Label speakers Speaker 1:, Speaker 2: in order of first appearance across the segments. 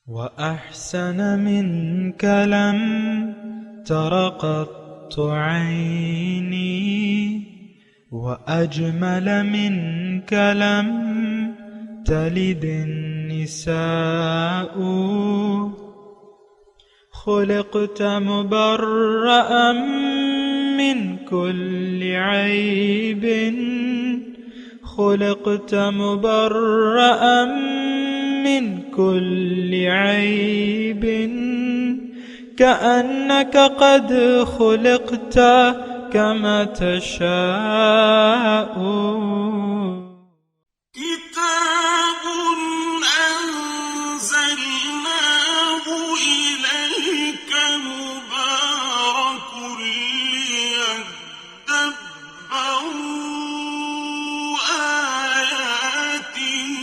Speaker 1: وأحسن منك لم تر قط عيني وأجمل منك لم تلد النساء خلقت مبرأ من كل عيب خلقت مبرأ من كل عيب كأنك قد خلقت كما تشاء
Speaker 2: كتاب أنزلناه إليك مبارك ليدبروا آياته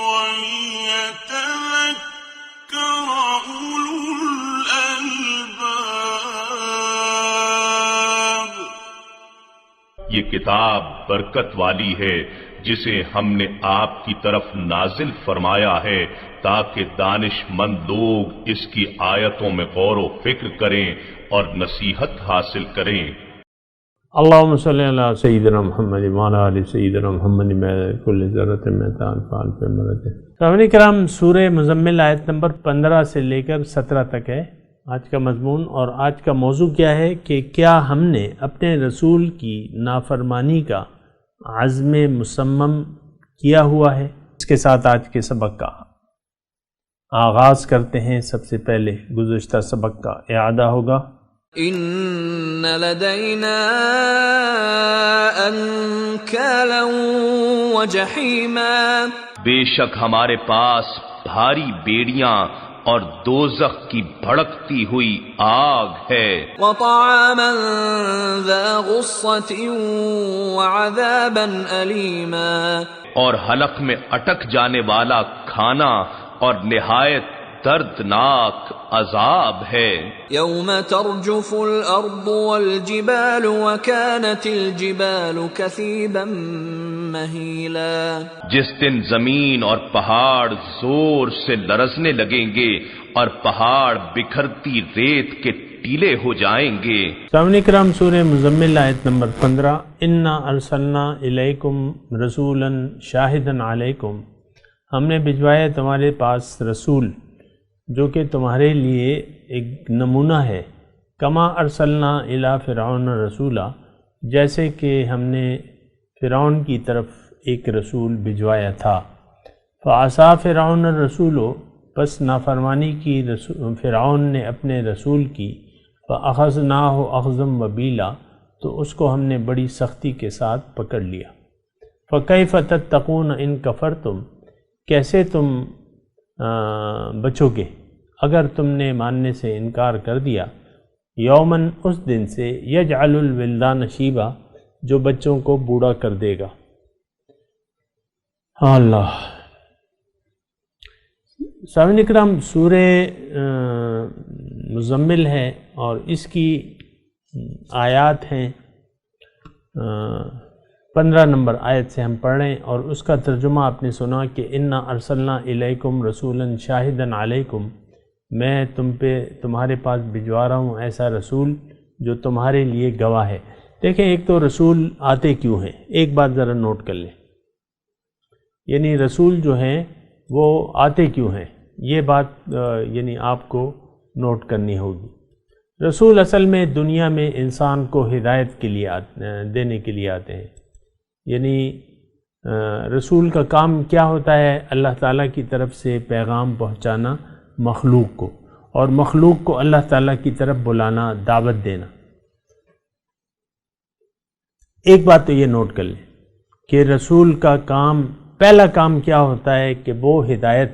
Speaker 2: وليتذكر أولو الألباب.
Speaker 3: یہ کتاب برکت والی ہے جسے ہم نے آپ کی طرف نازل فرمایا ہے تاکہ دانش مند لوگ اس کی آیتوں میں غور و فکر کریں اور نصیحت حاصل کریں.
Speaker 4: اللہم صلی علی سیدنا محمد وعلی آل سیدنا محمد بكل ذرۃ مِنْ فعل پہ مرتے. سامعین کرام، سورہ مزمل آیت نمبر 15 سے لے کر 17 تک ہے آج کا مضمون. اور آج کا موضوع کیا ہے کہ کیا ہم نے اپنے رسول کی نافرمانی کا عزم مصمم کیا ہوا ہے؟ اس کے ساتھ آج کے سبق کا آغاز کرتے ہیں. سب سے پہلے گزشتہ سبق کا اعادہ ہوگا.
Speaker 5: ان لدینا انکالا وجحیما،
Speaker 3: بے شک ہمارے پاس بھاری بیڑیاں اور دوزخ کی بھڑکتی ہوئی آگ ہے،
Speaker 5: وطعاما ذا غصة وعذابا علیما،
Speaker 3: اور حلق میں اٹک جانے والا کھانا اور نہایت دردناک عذاب ہے.
Speaker 5: یوم ترجف الارض والجبال وكانت الجبال کثیبا مہیلا،
Speaker 3: جس دن زمین اور پہاڑ زور سے لرزنے لگیں گے اور پہاڑ بکھرتی ریت کے ٹیلے ہو جائیں گے.
Speaker 4: سامعین کرام، سورہ مزمل آیت نمبر 15. انا ارسلنا الیکم رسولا شاہدا علیکم، ہم نے بھجوایا تمہارے پاس رسول جو کہ تمہارے لیے ایک نمونہ ہے. کما ارسلنا الی فرعون رسولا، جیسے کہ ہم نے فرعون کی طرف ایک رسول بھجوایا تھا. فعصا فرعون الرسول، پس نافرمانی کی فرعون نے اپنے رسول کی. فاخذناہ اخذا وبیلا، تو اس کو ہم نے بڑی سختی کے ساتھ پکڑ لیا. فکیف تتقون ان کفرتم، کیسے تم بچو گے اگر تم نے ماننے سے انکار کر دیا. یومن، اس دن سے، یجعل الولدان شیبا، جو بچوں کو بوڑھا کر دے گا. اللہ. سامعین اکرام، سورہ مزمل ہے اور اس کی آیات ہیں 15 نمبر آیت سے ہم پڑھ رہے ہیں، اور اس کا ترجمہ آپ نے سنا کہ انا ارسلنا الیکم رسولا شاہدا علیکم، میں تمہارے پاس بھجوا رہا ہوں ایسا رسول جو تمہارے لیے گواہ ہے. دیکھیں، ایک تو رسول آتے کیوں ہیں، ایک بات ذرا نوٹ کر لیں. یعنی رسول جو ہیں وہ آتے کیوں ہیں، یہ بات یعنی آپ کو نوٹ کرنی ہوگی. رسول اصل میں دنیا میں انسان کو ہدایت کے لیے دینے کے لیے آتے ہیں. یعنی رسول کا کام کیا ہوتا ہے؟ اللہ تعالیٰ کی طرف سے پیغام پہنچانا مخلوق کو، اور مخلوق کو اللہ تعالیٰ کی طرف بلانا، دعوت دینا. ایک بات تو یہ نوٹ کر لیں کہ رسول کا کام، پہلا کام کیا ہوتا ہے کہ وہ ہدایت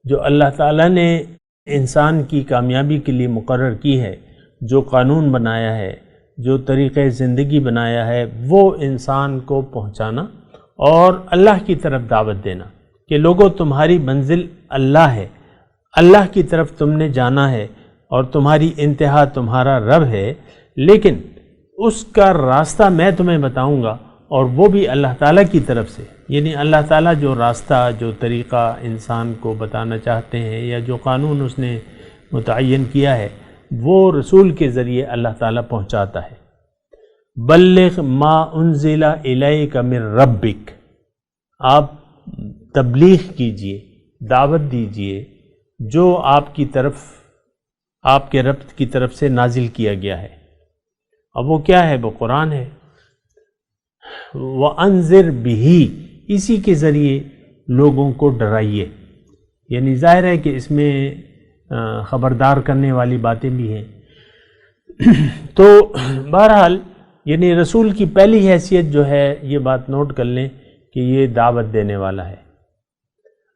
Speaker 4: جو اللہ تعالیٰ نے انسان کی کامیابی کے لیے مقرر کی ہے، جو قانون بنایا ہے، جو طریقۂ زندگی بنایا ہے، وہ انسان کو پہنچانا اور اللہ کی طرف دعوت دینا کہ لوگوں تمہاری منزل اللہ ہے، اللہ کی طرف تم نے جانا ہے اور تمہاری انتہا تمہارا رب ہے، لیکن اس کا راستہ میں تمہیں بتاؤں گا اور وہ بھی اللہ تعالیٰ کی طرف سے، یعنی اللہ تعالیٰ جو راستہ، جو طریقہ انسان کو بتانا چاہتے ہیں یا جو قانون اس نے متعین کیا ہے وہ رسول کے ذریعے اللہ تعالیٰ پہنچاتا ہے۔ بلغ ما انزل الیک من ربک، آپ تبلیغ کیجئے، دعوت دیجئے جو آپ کے رب کی طرف سے نازل کیا گیا ہے۔ اب وہ کیا ہے؟ وہ قرآن ہے۔ وَأَنذِرْ بِهِ، اسی کے ذریعے لوگوں کو ڈرائیے، یعنی ظاہر ہے کہ اس میں خبردار کرنے والی باتیں بھی ہیں۔ تو بہرحال یعنی رسول کی پہلی حیثیت جو ہے، یہ بات نوٹ کر لیں کہ یہ دعوت دینے والا ہے،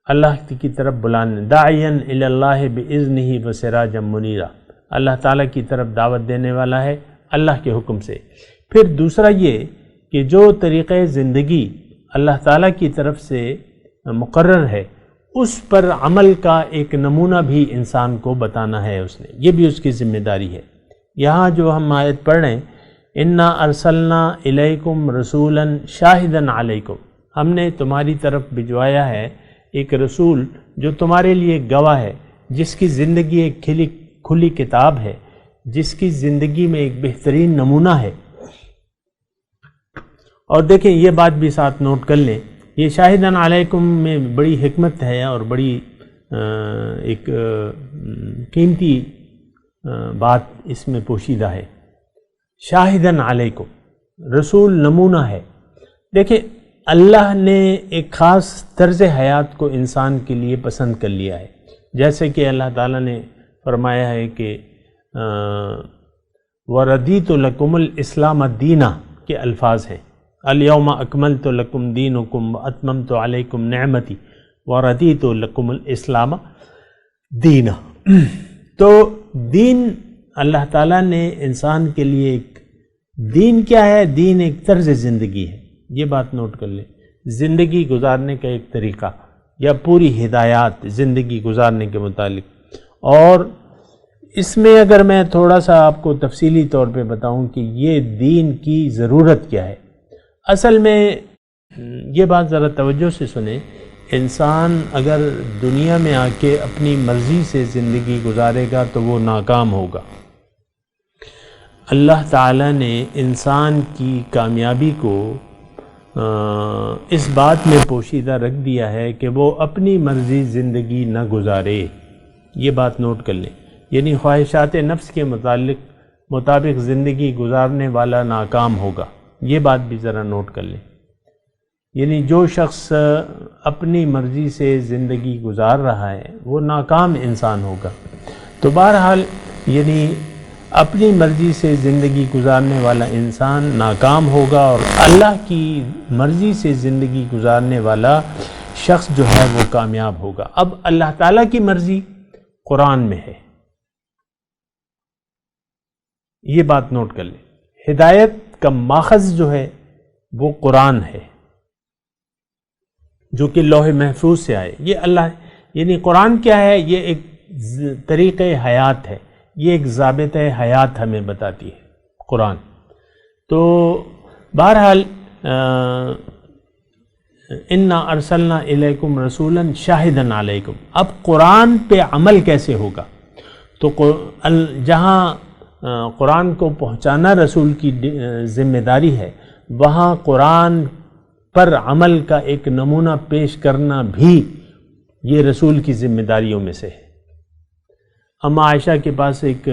Speaker 4: اللہ کی طرف بلانے، داعیاً الی اللہ بإذنہ وسراجا منیرا، اللہ تعالیٰ کی طرف دعوت دینے والا ہے اللہ کے حکم سے۔ پھر دوسرا یہ کہ جو طریقہ زندگی اللہ تعالیٰ کی طرف سے مقرر ہے اس پر عمل کا ایک نمونہ بھی انسان کو بتانا ہے اس نے، یہ بھی اس کی ذمہ داری ہے۔ یہاں جو ہم آیت پڑھ رہے ہیں، انا ارسلنا الیکم رسولا شاہدا علیکم، ہم نے تمہاری طرف بھجوایا ہے ایک رسول جو تمہارے لیے گواہ ہے، جس کی زندگی ایک کھلی کتاب ہے، جس کی زندگی میں ایک بہترین نمونہ ہے۔ اور دیکھیں یہ بات بھی ساتھ نوٹ کر لیں، یہ شاہدن علیکم میں بڑی حکمت ہے اور بڑی ایک قیمتی بات اس میں پوشیدہ ہے۔ شاہدن علیکم، رسول نمونہ ہے۔ دیکھیں اللہ نے ایک خاص طرز حیات کو انسان کے لیے پسند کر لیا ہے، جیسے کہ اللہ تعالیٰ نے فرمایا ہے کہ وَرَضِيتُ لَكُمُ الْإِسْلَامَ دِينًا کے الفاظ ہیں، الْيَوْمَ أَكْمَلْتُ لَكُمْ دِينُكُمْ وَأَتْمَمْتُ عَلَيْكُمْ نِعْمَتِي وَرَضِيتُ لَكُمُ الْإِسْلَامَ دِينًا۔ تو دین اللہ تعالیٰ نے انسان کے لیے ایک دین کیا ہے؟ دین ایک طرز زندگی ہے، یہ بات نوٹ کر لیں، زندگی گزارنے کا ایک طریقہ یا پوری ہدایات زندگی گزارنے کے متعلق۔ اور اس میں اگر میں تھوڑا سا آپ کو تفصیلی طور پہ بتاؤں کہ یہ دین کی ضرورت کیا ہے، اصل میں یہ بات ذرا توجہ سے سنیں، انسان اگر دنیا میں آ کے اپنی مرضی سے زندگی گزارے گا تو وہ ناکام ہوگا۔ اللہ تعالیٰ نے انسان کی کامیابی کو اس بات میں پوشیدہ رکھ دیا ہے کہ وہ اپنی مرضی زندگی نہ گزارے، یہ بات نوٹ کر لیں، یعنی خواہشات نفس کے مطابق زندگی گزارنے والا ناکام ہوگا، یہ بات بھی ذرا نوٹ کر لیں۔ یعنی جو شخص اپنی مرضی سے زندگی گزار رہا ہے وہ ناکام انسان ہوگا۔ تو بہرحال یعنی اپنی مرضی سے زندگی گزارنے والا انسان ناکام ہوگا، اور اللہ کی مرضی سے زندگی گزارنے والا شخص جو ہے وہ کامیاب ہوگا۔ اب اللہ تعالیٰ کی مرضی قرآن میں ہے، یہ بات نوٹ کر لیں۔ ہدایت کا ماخذ جو ہے وہ قرآن ہے، جو کہ لوح محفوظ سے آئے۔ یہ اللہ یعنی قرآن کیا ہے؟ یہ ایک طریقہ حیات ہے، یہ ایک ضابطہ حیات ہمیں بتاتی ہے قرآن۔ تو بہرحال انا ارسلنا الیکم رسولا شاہدا علیکم، اب قرآن پہ عمل کیسے ہوگا؟ تو جہاں قرآن کو پہنچانا رسول کی ذمہ داری ہے، وہاں قرآن پر عمل کا ایک نمونہ پیش کرنا بھی یہ رسول کی ذمہ داریوں میں سے ہے۔ اما عائشہ کے پاس ایک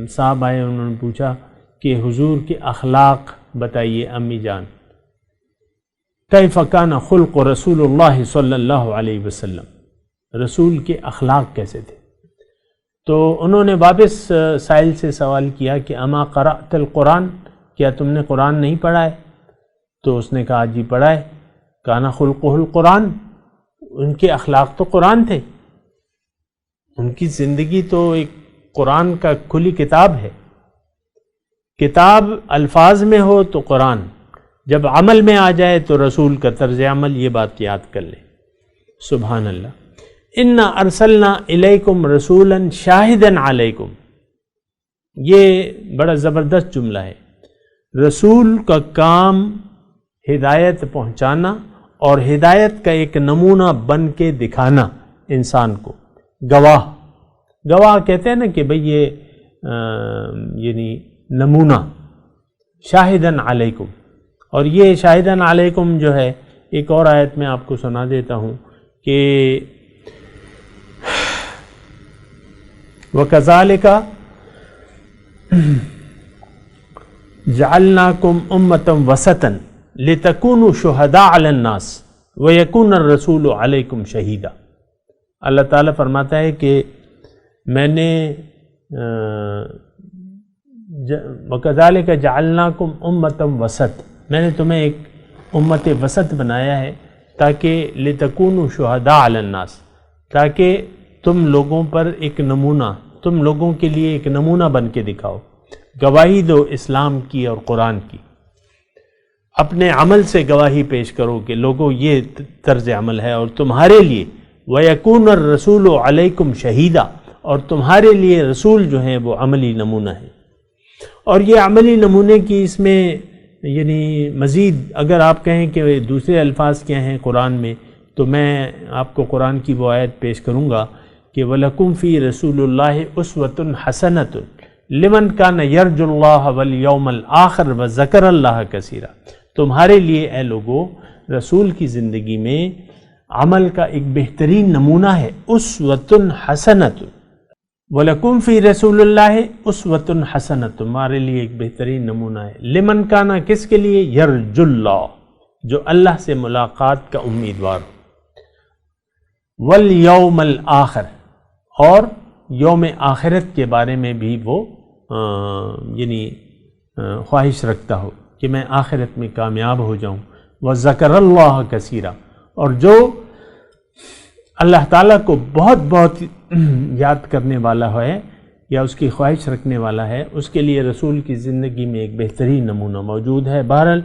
Speaker 4: صاحب آئے، انہوں نے پوچھا کہ حضور کے اخلاق بتائیے امی جان، کیف کان خلق رسول اللہ صلی اللہ علیہ وسلم، رسول کے اخلاق کیسے تھے؟ تو انہوں نے واپس سائل سے سوال کیا کہ اما قرأت القرآن، کیا تم نے قرآن نہیں پڑھا ہے؟ تو اس نے کہا جی پڑھا ہے۔ کانا خلقہ القرآن، ان کے اخلاق تو قرآن تھے، ان کی زندگی تو ایک قرآن کا کھلی کتاب ہے۔ کتاب الفاظ میں ہو تو قرآن، جب عمل میں آ جائے تو رسول کا طرز عمل، یہ بات یاد کر لیں۔ سبحان اللہ۔ انا ارسلنا الیکم رسولا شاہدا علیکم، یہ بڑا زبردست جملہ ہے۔ رسول کا کام ہدایت پہنچانا اور ہدایت کا ایک نمونہ بن کے دکھانا انسان کو. گواہ کہتے ہیں نا کہ بھئی یہ یعنی نمونہ، شاہدن علیکم. اور یہ شاہدن علیکم جو ہے ایک اور آیت میں آپ کو سنا دیتا ہوں کہ وَكَذَلِكَ جَعَلْنَاكُمْ أُمَّةً وَسَطًا لِتَكُونُوا شُهَدَاءَ عَلَى النَّاسِ وَيَكُونَ الرَّسُولُ عَلَيْكُمْ شَهِيدًا. اللہ تعالیٰ فرماتا ہے کہ میں نے وَكَذَلِكَ جَعَلْنَاكُمْ أُمَّةً وَسَطًا، میں نے تمہیں ایک امت وسط بنایا ہے تاکہ لِتَكُونُوا شُهَدَاءَ عَلَى النَّاسِ، تاکہ تم لوگوں پر ایک نمونہ، تم لوگوں کے لیے ایک نمونہ بن کے دکھاؤ، گواہی دو اسلام کی اور قرآن کی. اپنے عمل سے گواہی پیش کرو کہ لوگوں یہ طرز عمل ہے، اور تمہارے لیے وَيَكُونَ الرَّسُولُ عَلَيْكُمْ شَهِيدًا، اور تمہارے لیے رسول جو ہیں وہ عملی نمونہ ہے. اور یہ عملی نمونے کی اس میں یعنی مزید اگر آپ کہیں کہ دوسرے الفاظ کیا ہیں قرآن میں، تو میں آپ کو قرآن کی وہ آیت پیش کروں گا کہ وَلَكُمْ فِي رَسُولِ اللَّهِ أُسْوَةٌ حَسَنَةٌ لِمَنْ كَانَ يَرْجُو اللَّهَ وَالْيَوْمَ الْآخِرَ وَذَكَرَ اللَّهَ كَثِيرًا. تمہارے لیے اے لوگو رسول کی زندگی میں عمل کا ایک بہترین نمونہ ہے، أُسْوَةٌ حَسَنَةٌ. وَلَكُمْ فِي رَسُولِ اللَّهِ أُسْوَةٌ حَسَنَةٌ، تمہارے لیے ایک بہترین نمونہ ہے. لمن کانا، کس کے لیے؟ یرجو اللہ، جو اللہ سے ملاقات کا امیدوار ہو. والیوم الآخر، اور یوم آخرت کے بارے میں بھی وہ یعنی خواہش رکھتا ہو کہ میں آخرت میں کامیاب ہو جاؤں. وذکر اللہ کثیرا، اور جو اللہ تعالیٰ کو بہت بہت یاد کرنے والا ہے یا اس کی خواہش رکھنے والا ہے، اس کے لیے رسول کی زندگی میں ایک بہترین نمونہ موجود ہے. بہرحال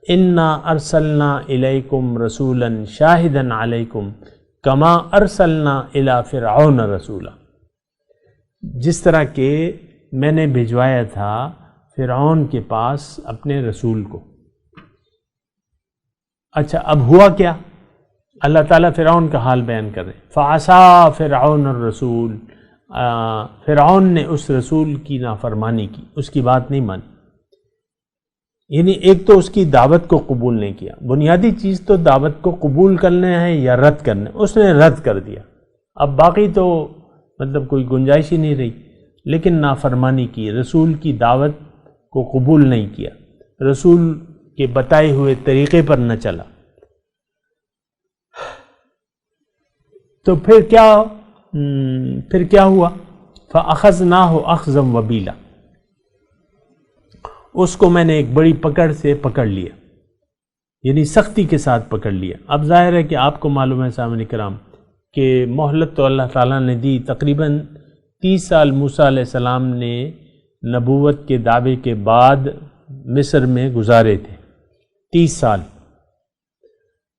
Speaker 4: انا ارسلنا الیکم رسولا شاہدا علیکم کما ارسلنا الی فرعون رسولا، جس طرح کہ میں نے بھجوایا تھا فرعون کے پاس اپنے رسول کو. اچھا اب ہوا کیا؟ اللہ تعالیٰ فرعون کا حال بیان کر رہے. فعصا فرعون الرسول، فرعون نے اس رسول کی نافرمانی کی، اس کی بات نہیں مانی. یعنی ایک تو اس کی دعوت کو قبول نہیں کیا، بنیادی چیز تو دعوت کو قبول کرنا ہے یا رد کرنا ہے، اس نے رد کر دیا. اب باقی تو مطلب کوئی گنجائش ہی نہیں رہی. لیکن نافرمانی کی، رسول کی دعوت کو قبول نہیں کیا، رسول کے بتائے ہوئے طریقے پر نہ چلا. تو پھر کیا ہوا؟ فَأَخَذْنَاهُ أَخْذًا وَبِيلًا، اس کو میں نے ایک بڑی پکڑ سے پکڑ لیا، یعنی سختی کے ساتھ پکڑ لیا. اب ظاہر ہے کہ آپ کو معلوم ہے سامعین کرام کہ مہلت تو اللہ تعالیٰ نے دی. تقریباً 30 سال موسیٰ علیہ السلام نے نبوت کے دعوے کے بعد مصر میں گزارے تھے. 30 سال.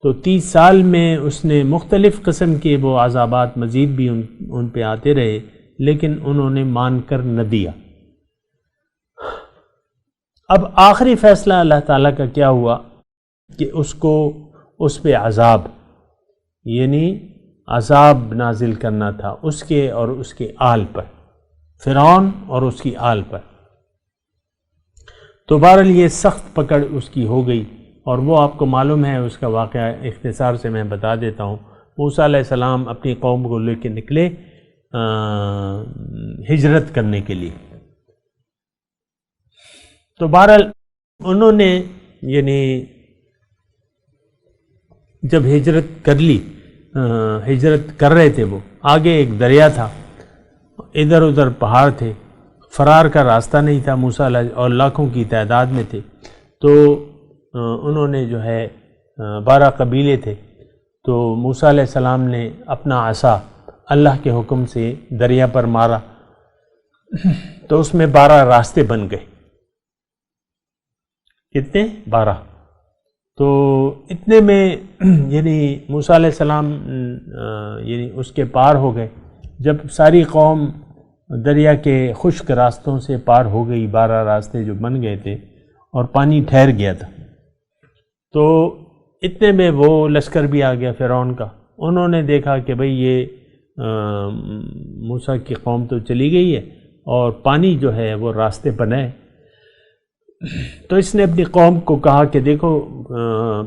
Speaker 4: تو 30 سال میں اس نے مختلف قسم کے وہ عذابات مزید بھی ان پہ آتے رہے، لیکن انہوں نے مان کر نہ دیا. اب آخری فیصلہ اللہ تعالیٰ کا کیا ہوا کہ اس پہ عذاب، یعنی عذاب نازل کرنا تھا اس کے اور اس کے آل پر، فرعون اور اس کی آل پر. تو بہرحال یہ سخت پکڑ اس کی ہو گئی، اور وہ آپ کو معلوم ہے اس کا واقعہ اختصار سے میں بتا دیتا ہوں. موسیٰ علیہ السلام اپنی قوم کو لے کے نکلے ہجرت کرنے کے لیے. تو بہرحال انہوں نے یعنی جب ہجرت کر لی، ہجرت کر رہے تھے، وہ آگے ایک دریا تھا، ادھر ادھر پہاڑ تھے، فرار کا راستہ نہیں تھا. موسیٰ علیہ اور لاکھوں کی تعداد میں تھے. تو انہوں نے جو ہے 12 قبیلے تھے. تو موسیٰ علیہ السلام نے اپنا عصا اللہ کے حکم سے دریا پر مارا، تو اس میں 12 راستے بن گئے. کتنے؟ 12. تو اتنے میں یعنی موسیٰ علیہ السلام یعنی اس کے پار ہو گئے. جب ساری قوم دریا کے خشک راستوں سے پار ہو گئی، 12 راستے جو بن گئے تھے اور پانی ٹھہر گیا تھا، تو اتنے میں وہ لشکر بھی آ گیا فرعون کا. انہوں نے دیکھا کہ بھئی یہ موسیٰ کی قوم تو چلی گئی ہے اور پانی جو ہے وہ راستے بنائے. تو اس نے اپنی قوم کو کہا کہ دیکھو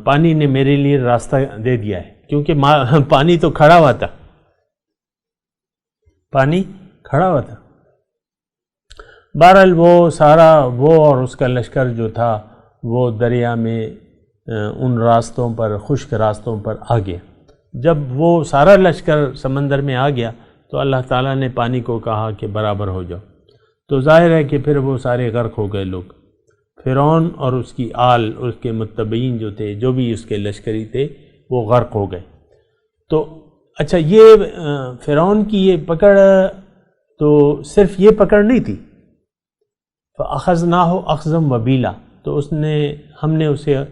Speaker 4: پانی نے میرے لیے راستہ دے دیا ہے، کیونکہ پانی تو کھڑا ہوا تھا، پانی کھڑا ہوا تھا. بہرحال وہ اور اس کا لشکر جو تھا وہ دریا میں ان راستوں پر، خشک راستوں پر آ گیا. جب وہ سارا لشکر سمندر میں آ گیا تو اللہ تعالیٰ نے پانی کو کہا کہ برابر ہو جاؤ. تو ظاہر ہے کہ پھر وہ سارے غرق ہو گئے لوگ. فرعون اور اس کی آل، اس کے متبعین جو تھے، جو بھی اس کے لشکری تھے، وہ غرق ہو گئے. تو اچھا، یہ فرعون کی یہ پکڑ تو صرف یہ پکڑ نہیں تھی. فَأَخَذْنَاهُ أَخْذًا وَبِيلًا، تو ہم نے اسے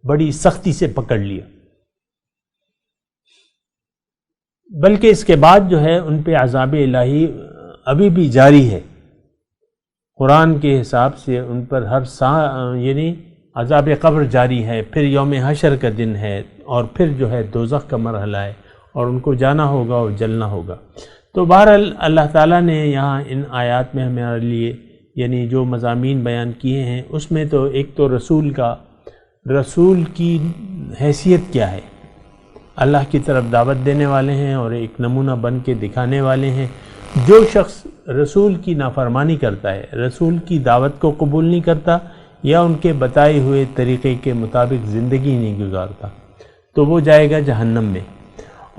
Speaker 4: بڑی سختی سے پکڑ لیا. بلکہ اس کے بعد جو ہے ان پہ عذاب الہی ابھی بھی جاری ہے. قرآن کے حساب سے ان پر یعنی عذاب قبر جاری ہے، پھر یوم حشر کا دن ہے، اور پھر جو ہے دوزخ کا مرحلہ ہے، اور ان کو جانا ہوگا اور جلنا ہوگا. تو بہرحال اللہ تعالیٰ نے یہاں ان آیات میں ہمارے لیے یعنی جو مضامین بیان کیے ہیں، اس میں تو ایک تو رسول کی حیثیت کیا ہے. اللہ کی طرف دعوت دینے والے ہیں اور ایک نمونہ بن کے دکھانے والے ہیں. جو شخص رسول کی نافرمانی کرتا ہے، رسول کی دعوت کو قبول نہیں کرتا یا ان کے بتائے ہوئے طریقے کے مطابق زندگی نہیں گزارتا، تو وہ جائے گا جہنم میں،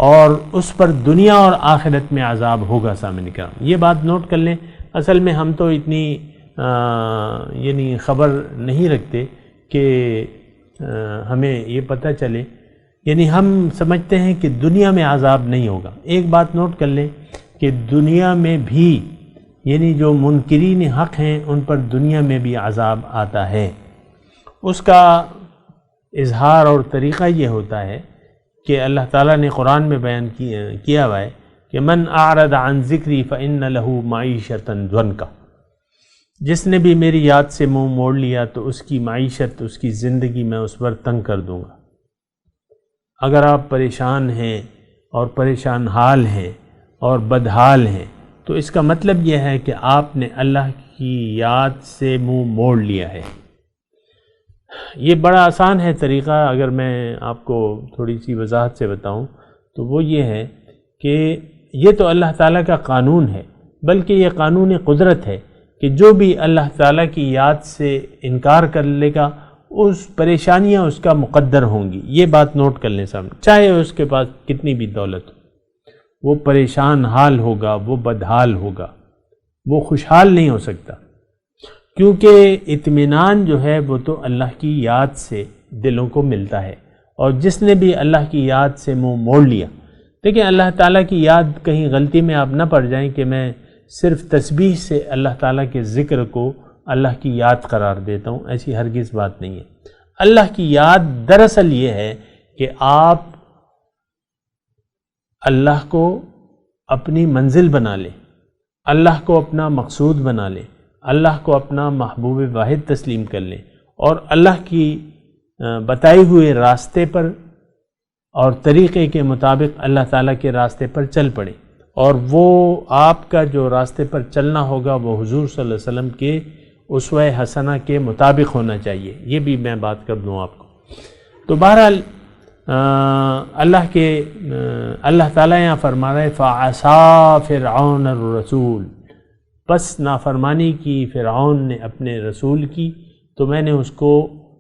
Speaker 4: اور اس پر دنیا اور آخرت میں عذاب ہوگا. سامنے کرام یہ بات نوٹ کر لیں. اصل میں ہم تو اتنی یعنی خبر نہیں رکھتے کہ ہمیں یہ پتہ چلے، یعنی ہم سمجھتے ہیں کہ دنیا میں عذاب نہیں ہوگا. ایک بات نوٹ کر لیں کہ دنیا میں بھی یعنی جو منکرین حق ہیں ان پر دنیا میں بھی عذاب آتا ہے. اس کا اظہار اور طریقہ یہ ہوتا ہے کہ اللہ تعالیٰ نے قرآن میں بیان کیا ہوا ہے کہ من اعرض عن ذکری فإن له معیشۃ ضنکا، جس نے بھی میری یاد سے منہ موڑ لیا تو اس کی معیشت، اس کی زندگی میں اس پر تنگ کر دوں گا. اگر آپ پریشان ہیں اور پریشان حال ہیں اور بدحال ہیں تو اس کا مطلب یہ ہے کہ آپ نے اللہ کی یاد سے منہ موڑ لیا ہے. یہ بڑا آسان ہے طریقہ. اگر میں آپ کو تھوڑی سی وضاحت سے بتاؤں تو وہ یہ ہے کہ یہ تو اللہ تعالیٰ کا قانون ہے، بلکہ یہ قانون قدرت ہے کہ جو بھی اللہ تعالیٰ کی یاد سے انکار کر لے گا اس پریشانیاں اس کا مقدر ہوں گی. یہ بات نوٹ کر لیں سامنے. چاہے اس کے پاس کتنی بھی دولت ہو، وہ پریشان حال ہوگا، وہ بدحال ہوگا، وہ خوشحال نہیں ہو سکتا، کیونکہ اطمینان جو ہے وہ تو اللہ کی یاد سے دلوں کو ملتا ہے. اور جس نے بھی اللہ کی یاد سے منہ موڑ لیا، دیکھیں اللہ تعالیٰ کی یاد، کہیں غلطی میں آپ نہ پڑ جائیں کہ میں صرف تسبیح سے اللہ تعالیٰ کے ذکر کو اللہ کی یاد قرار دیتا ہوں، ایسی ہرگز بات نہیں ہے. اللہ کی یاد دراصل یہ ہے کہ آپ اللہ کو اپنی منزل بنا لیں، اللہ کو اپنا مقصود بنا لیں، اللہ کو اپنا محبوب واحد تسلیم کر لیں، اور اللہ کی بتائے ہوئے راستے پر اور طریقے کے مطابق اللہ تعالیٰ کے راستے پر چل پڑیں. اور وہ آپ کا جو راستے پر چلنا ہوگا وہ حضور صلی اللہ علیہ وسلم کے اسوہ حسنہ کے مطابق ہونا چاہیے. یہ بھی میں بات کر دوں آپ کو. تو بہرحال اللہ تعالیٰ یہاں فرما رہا ہے فَعَصَىٰ فِرْعَوْنَ الرَّسُولَ، بس نافرمانی کی فرعون نے اپنے رسول کی تو میں نے اس کو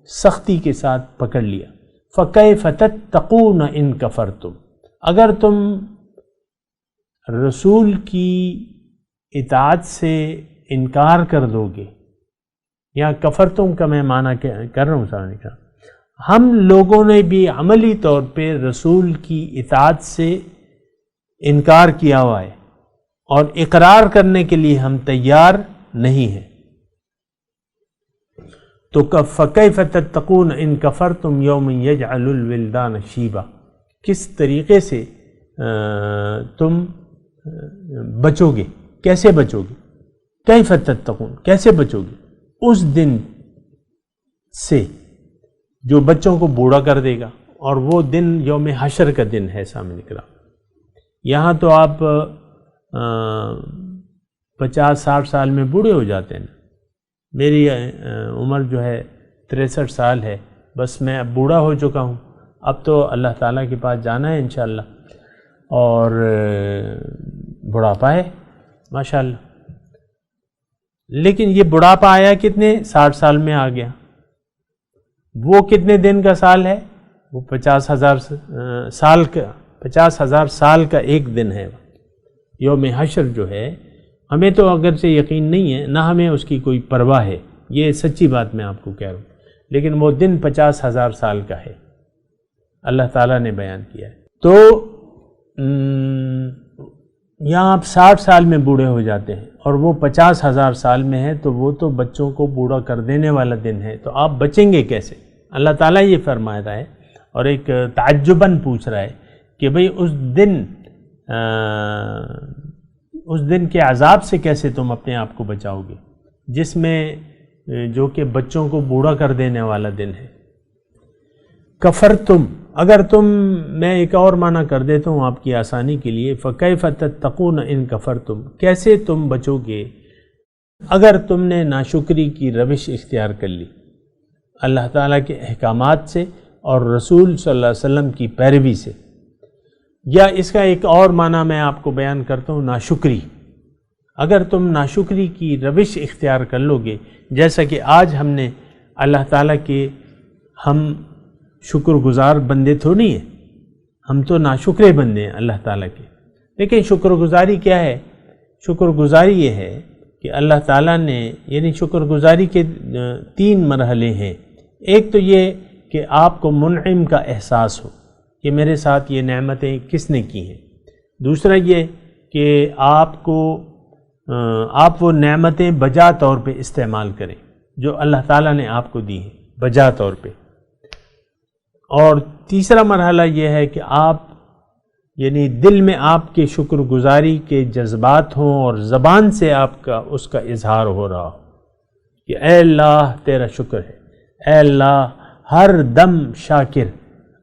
Speaker 4: سختی کے ساتھ پکڑ لیا. فَكَيْفَ تَتَّقُونَ إِن كَفَرْتُمْ، اگر تم رسول کی اطاعت سے انکار کر دو گے، یا کفرتم کا میں معنی کر رہا ہوں سامنے کا، ہم لوگوں نے بھی عملی طور پہ رسول کی اطاعت سے انکار کیا ہوا ہے اور اقرار کرنے کے لیے ہم تیار نہیں ہیں. تو فَكَيْفَ تَتَّقُونَ إِن كَفَرْتُمْ يَوْمًا يَجْعَلُ الْوِلْدَانَ شِيبًا، کس طریقے سے تم بچو گے، کیسے بچو گے؟ کیف تتقون، کیسے بچو گے؟ اس دن سے جو بچوں کو بوڑھا کر دے گا، اور وہ دن یوم حشر کا دن ہے سامنے نکلا۔ یہاں تو آپ 50-60 سال میں بوڑھے ہو جاتے ہیں۔ میری عمر جو ہے 63 سال ہے، بس میں اب بوڑھا ہو چکا ہوں، اب تو اللہ تعالیٰ کے پاس جانا ہے انشاءاللہ، اور بڑھاپا ہے ماشاءاللہ۔ لیکن یہ بڑھاپا آیا کتنے 60 سال میں آ گیا، وہ کتنے دن کا سال ہے؟ وہ 50,000 سال کا ایک دن ہے۔ یوم حشر جو ہے، ہمیں تو اگرچہ یقین نہیں ہے، نہ ہمیں اس کی کوئی پرواہ ہے، یہ سچی بات میں آپ کو کہہ رہا ہوں، لیکن وہ دن 50,000 سال کا ہے، اللہ تعالیٰ نے بیان کیا ہے۔ تو یہاں آپ 60 سال میں بوڑھے ہو جاتے ہیں، اور وہ 50,000 سال میں ہے، تو وہ تو بچوں کو بوڑھا کر دینے والا دن ہے، تو آپ بچیں گے کیسے؟ اللہ تعالیٰ یہ فرما رہا ہے، اور ایک تعجباً پوچھ رہا ہے کہ بھئی اس دن کے عذاب سے کیسے تم اپنے آپ کو بچاؤ گے، جس میں جو کہ بچوں کو بوڑھا کر دینے والا دن ہے۔ کفرتم، اگر تم، میں ایک اور معنی کر دیتا ہوں آپ کی آسانی کے لیے، فکیف تتقون ان کفرتم، کیسے تم بچو گے اگر تم نے ناشکری کی روش اختیار کر لی، اللہ تعالیٰ کے احکامات سے اور رسول صلی اللہ علیہ وسلم کی پیروی سے۔ یا اس کا ایک اور معنی میں آپ کو بیان کرتا ہوں، ناشکری، اگر تم ناشکری کی روش اختیار کر لو گے، جیسا کہ آج ہم نے اللہ تعالیٰ کے، ہم شکر گزار بندے تو نہیں ہیں، ہم تو ناشکرے بندے ہیں اللہ تعالیٰ کے۔ لیکن شکر گزاری کیا ہے؟ شکر گزاری یہ ہے کہ اللہ تعالیٰ نے، یعنی شکر گزاری کے 3 مرحلے ہیں۔ ایک تو یہ کہ آپ کو منعم کا احساس ہو کہ میرے ساتھ یہ نعمتیں کس نے کی ہیں۔ دوسرا یہ کہ آپ وہ نعمتیں بجا طور پہ استعمال کریں جو اللہ تعالیٰ نے آپ کو دی ہیں بجا طور پہ۔ اور تیسرا مرحلہ یہ ہے کہ آپ، یعنی دل میں آپ کے شکر گزاری کے جذبات ہوں، اور زبان سے آپ کا اس کا اظہار ہو رہا ہو کہ اے اللہ تیرا شکر ہے، اے اللہ، ہر دم شاکر،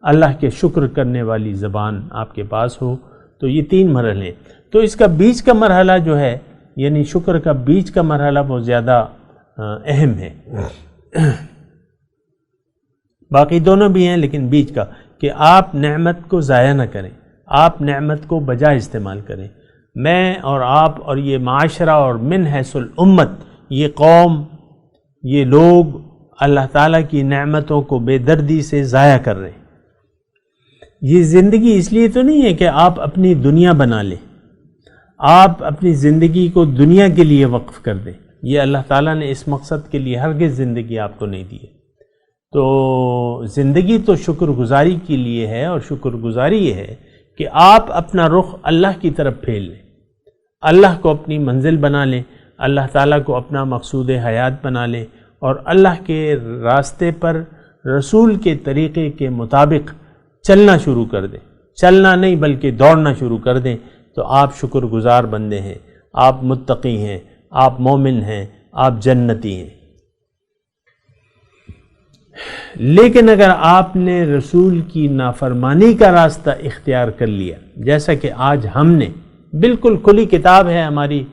Speaker 4: اللہ کے شکر کرنے والی زبان آپ کے پاس ہو۔ تو یہ 3 مرحلے ہیں۔ تو اس کا بیچ کا مرحلہ جو ہے، یعنی شکر کا بیچ کا مرحلہ بہت زیادہ اہم ہے۔ باقی دونوں بھی ہیں، لیکن بیچ کا کہ آپ نعمت کو ضائع نہ کریں، آپ نعمت کو بجا استعمال کریں۔ میں اور آپ اور یہ معاشرہ اور من حیث الامت، یہ قوم، یہ لوگ اللہ تعالیٰ کی نعمتوں کو بے دردی سے ضائع کر رہے ہیں۔ یہ زندگی اس لیے تو نہیں ہے کہ آپ اپنی دنیا بنا لیں، آپ اپنی زندگی کو دنیا کے لیے وقف کر دیں، یہ اللہ تعالیٰ نے اس مقصد کے لیے ہرگز زندگی آپ کو نہیں دی ہے۔ تو زندگی تو شکر گزاری کے لیے ہے، اور شکر گزاری یہ ہے کہ آپ اپنا رخ اللہ کی طرف پھیر لیں، اللہ کو اپنی منزل بنا لیں، اللہ تعالیٰ کو اپنا مقصود حیات بنا لیں، اور اللہ کے راستے پر رسول کے طریقے کے مطابق چلنا شروع کر دیں، چلنا نہیں بلکہ دوڑنا شروع کر دیں، تو آپ شکر گزار بندے ہیں، آپ متقی ہیں، آپ مومن ہیں، آپ جنتی ہیں۔ لیکن اگر آپ نے رسول کی نافرمانی کا راستہ اختیار کر لیا، جیسا کہ آج ہم نے، بالکل کھلی کتاب ہے ہماری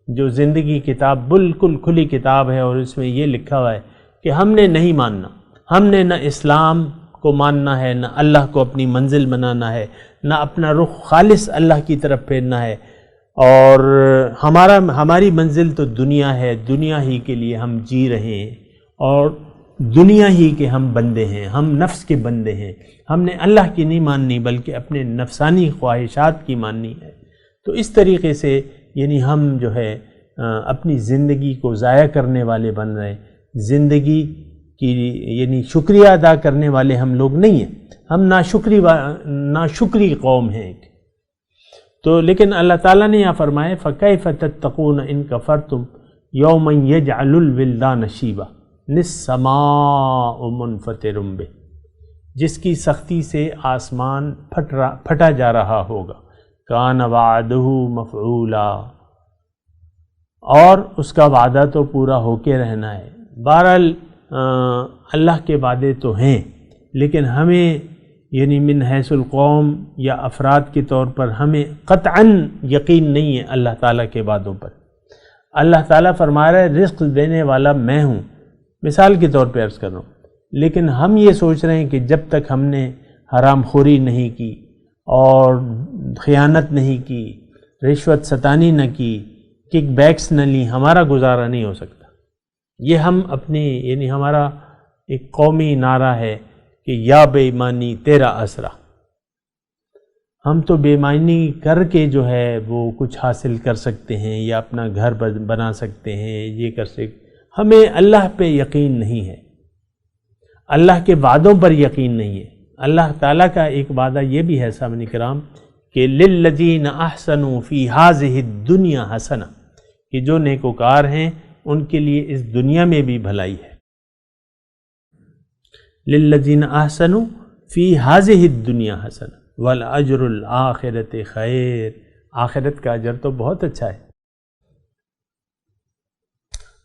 Speaker 4: جو زندگی کتاب، بالکل کھلی کتاب ہے، اور اس میں یہ لکھا ہوا ہے کہ ہم نے نہیں ماننا، ہم نے نہ اسلام کو ماننا ہے، نہ اللہ کو اپنی منزل بنانا ہے، نہ اپنا رخ خالص اللہ کی طرف پھیرنا ہے، اور ہماری منزل تو دنیا ہے، دنیا ہی کے لیے ہم جی رہے ہیں، اور دنیا ہی کے ہم بندے ہیں، ہم نفس کے بندے ہیں، ہم نے اللہ کی نہیں ماننی بلکہ اپنے نفسانی خواہشات کی ماننی ہے۔ تو اس طریقے سے یعنی ہم جو ہے اپنی زندگی کو ضائع کرنے والے بن رہے ہیں، زندگی کی یعنی شکریہ ادا کرنے والے ہم لوگ نہیں ہیں، ہم ناشکری قوم ہیں۔ تو لیکن اللہ تعالیٰ نے یہاں فرمائے فَكَيْفَ تَتَّقُونَ إِن كَفَرْتُمْ يَوْمًا يَجْعَلُ الْوِلْدَانَ شِيبًا السَّمَاءُ مُنْفَطِرٌ بِهِ، جس کی سختی سے آسمان پھٹا جا رہا ہوگا، کان وعدہ مفعولا، اور اس کا وعدہ تو پورا ہو کے رہنا ہے۔ بہرحال اللہ کے وعدے تو ہیں، لیکن ہمیں یعنی من حیث القوم یا افراد کے طور پر ہمیں قطعاً یقین نہیں ہے اللہ تعالیٰ کے وعدوں پر۔ اللہ تعالیٰ فرما رہا ہے رزق دینے والا میں ہوں، مثال کے طور پہ عرض کر رہا ہوں، لیکن ہم یہ سوچ رہے ہیں کہ جب تک ہم نے حرام خوری نہیں کی اور خیانت نہیں کی، رشوت ستانی نہ کی، کک بیکس نہ لی، ہمارا گزارا نہیں ہو سکتا۔ یہ ہم اپنی یعنی ہمارا ایک قومی نعرہ ہے کہ یا بے ایمانی تیرا آسرا۔ ہم تو بے ایمانی کر کے جو ہے وہ کچھ حاصل کر سکتے ہیں یا اپنا گھر بنا سکتے ہیں، یہ کر سکتے، ہمیں اللہ پہ یقین نہیں ہے، اللہ کے وعدوں پر یقین نہیں ہے۔ اللہ تعالیٰ کا ایک وعدہ یہ بھی ہے سامعین کرام کہ للذین احسنوا فی ہذہ الدنیا حسنہ، کہ جو نیکوکار ہیں ان کے لیے اس دنیا میں بھی بھلائی ہے۔ للذین احسنوا فی ہذہ الدنیا حسنہ والاجر الآخرۃ خیر، آخرت کا اجر تو بہت اچھا ہے۔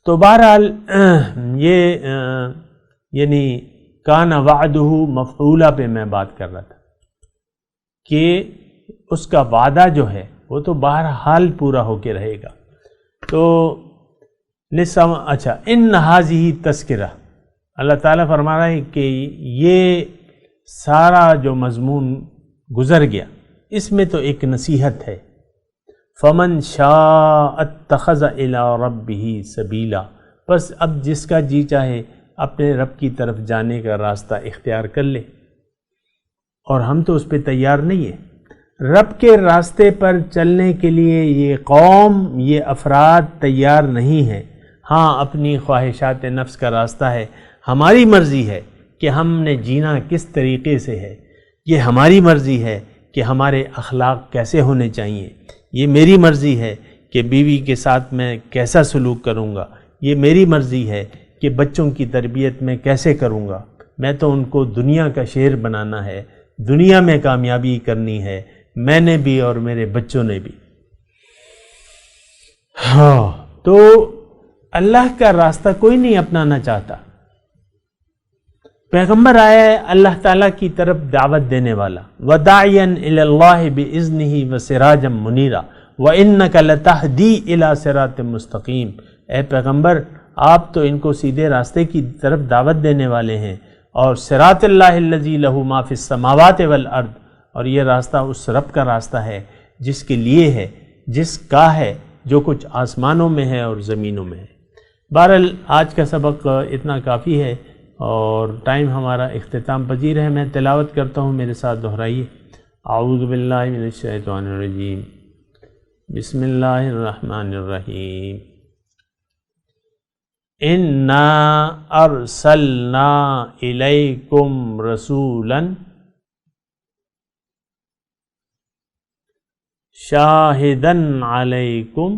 Speaker 4: تو بہرحال یہ یعنی کان وعدہ مفعولہ پہ میں بات کر رہا تھا کہ اس کا وعدہ جو ہے وہ تو بہرحال پورا ہو کے رہے گا۔ تو اچھا ان ہذہ تذکرہ، اللہ تعالیٰ فرما رہا ہے کہ یہ سارا جو مضمون گزر گیا اس میں تو ایک نصیحت ہے۔ فمن شاء اتخذ الی ربہ سبیلا، بس اب جس کا جی چاہے اپنے رب کی طرف جانے کا راستہ اختیار کر لے، اور ہم تو اس پہ تیار نہیں ہیں۔ رب کے راستے پر چلنے کے لیے یہ قوم، یہ افراد تیار نہیں ہیں۔ ہاں اپنی خواہشات نفس کا راستہ ہے، ہماری مرضی ہے کہ ہم نے جینا کس طریقے سے ہے، یہ ہماری مرضی ہے کہ ہمارے اخلاق کیسے ہونے چاہیے، یہ میری مرضی ہے کہ بیوی کے ساتھ میں کیسا سلوک کروں گا، یہ میری مرضی ہے کہ بچوں کی تربیت میں کیسے کروں گا، میں تو ان کو دنیا کا شیر بنانا ہے، دنیا میں کامیابی کرنی ہے، میں نے بھی اور میرے بچوں نے بھی۔ ہاں تو اللہ کا راستہ کوئی نہیں اپنانا چاہتا۔ پیغمبر آیا ہے اللہ تعالیٰ کی طرف دعوت دینے والا، وَدَاعِيًا إِلَى اللَّهِ بِإِذْنِهِ وَسِرَاجًا مُنِيرًا وَإِنَّكَ لَتَهْدِي إِلَى صِرَاطٍ مُسْتَقِيم۔ اے پیغمبر آپ تو ان کو سیدھے راستے کی طرف دعوت دینے والے ہیں، اور صراط اللہ الذی لہ ما فی السماوات والارض، اور یہ راستہ اس رب کا راستہ ہے جس کے لیے ہے، جس کا ہے جو کچھ آسمانوں میں ہے اور زمینوں میں ہے۔ بہرحال آج کا سبق اتنا کافی ہے اور ٹائم ہمارا اختتام پذیر ہے۔ میں تلاوت کرتا ہوں، میرے ساتھ دہرائیے۔ اعوذ باللہ من الشیطان الرجیم، بسم اللہ الرحمن الرحیم۔ انا ارسلنا الیکم رسولا شاہدا علیکم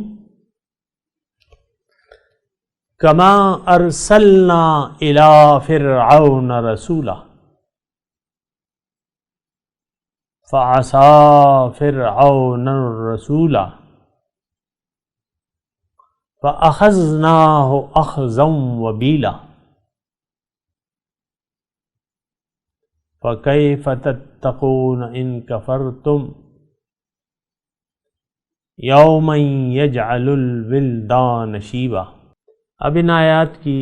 Speaker 4: کما ارسلنا الی فرعون رسولا فعصى فرعون الرسول فأخذناه أخذا وبيلا فكيف تتقون إن كفرتم يوما يجعل الولدان شيبا۔ اب ان آیات کی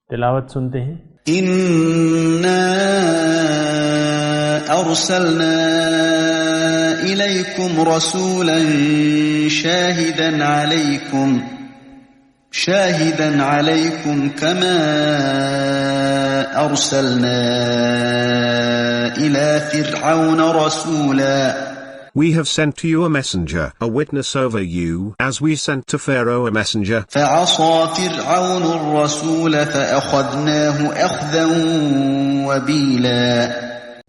Speaker 4: تلاوت سنتے ہیں۔
Speaker 6: أرسلنا إليكم رسولا شاهدا عليكم كما أرسلنا إلى فرعون رسولا
Speaker 7: We have sent to you a messenger, a witness over you, as we sent to Pharaoh a messenger.
Speaker 6: فعصى فرعون الرسول فأخذناه أخذا وبيلا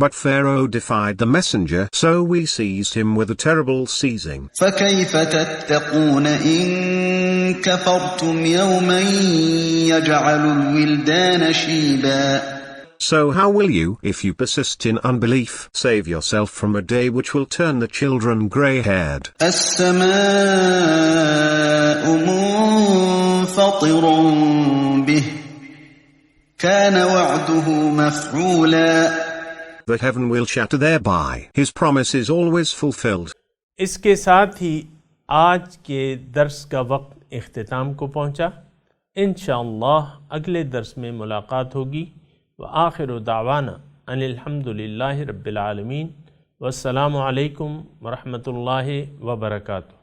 Speaker 7: But Pharaoh defied the messenger, so we seized him with a terrible seizing.
Speaker 6: فكيف تتقون إن كفرتم يوما يجعل الولدان Sheeba
Speaker 7: So how will you, if you persist in unbelief, save yourself from a day which will turn the children grey-haired?
Speaker 6: السماء منفطر به كان وعده وَيَجْعَلُهُ مَفْعُولًا.
Speaker 7: That heaven will shatter thereby. His promise is always fulfilled.
Speaker 4: اس کے ساتھ ہی آج کے درس کا وقت اختتام کو پہنچا. انشاءاللہ اگلے درس میں ملاقات ہوگی. وآخر دعوانا ان الحمدللہ رب العالمین. والسلام علیکم ورحمۃ اللہ وبرکاتہ.